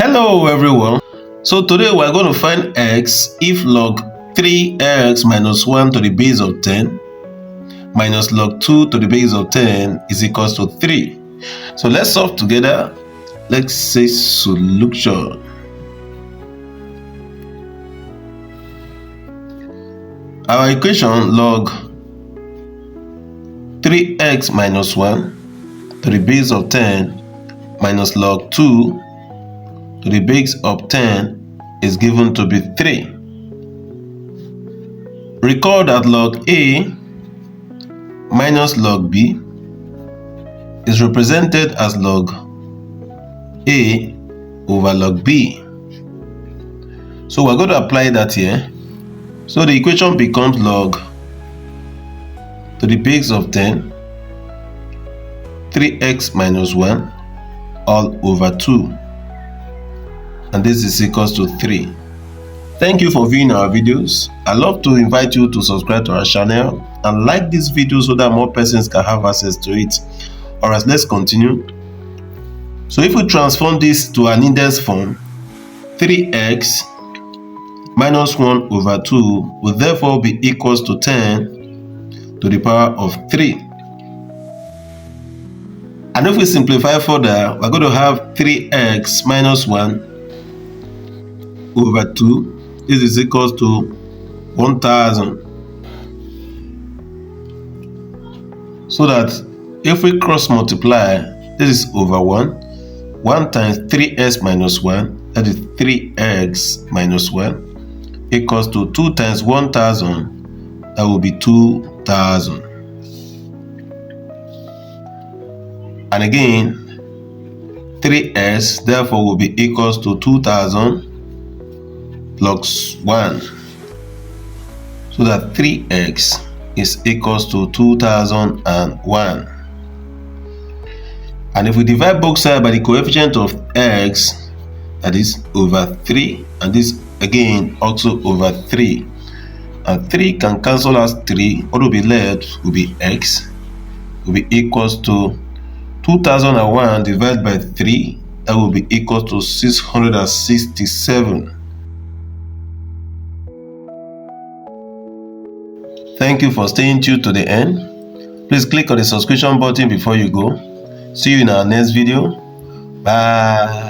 Hello everyone. So today we're going to find x if log 3x minus 1 to the base of 10 minus log 2 to the base of 10 is equals to 3. So let's solve together. Let's say solution. Our equation log 3x minus 1 to the base of 10 minus log 2 to the base of 10 is given to be 3. Recall that log A minus log B is represented as log A over log B. So we're going to apply that here. So the equation becomes log to the base of 10 3x minus 1 all over 2. And this is equals to 3. Thank you for viewing our videos. I'd love to invite you to subscribe to our channel and like this video so that more persons can have access to it. Alright, let's continue. So if we transform this to an index form, 3x minus 1 over 2 will therefore be equals to 10 to the power of 3. And if we simplify further, we're going to have 3x minus 1 over 2. This is equals to 1000. So that if we cross multiply, this is over 1. 1 times 3x minus 1, that is 3x minus 1, equals to 2 times 1000, that will be 2000. And again, 3s therefore will be equals to 2000 plus 1. So that 3x is equals to 2001. And if we divide both sides by the coefficient of x, that is over 3, and this again also over 3, and 3 can cancel as 3, what will be left will be x, will be equals to 2001 divided by 3, that will be equal to 667. Thank you for staying tuned to the end. Please click on the subscription button before you go. See you in our next video. Bye.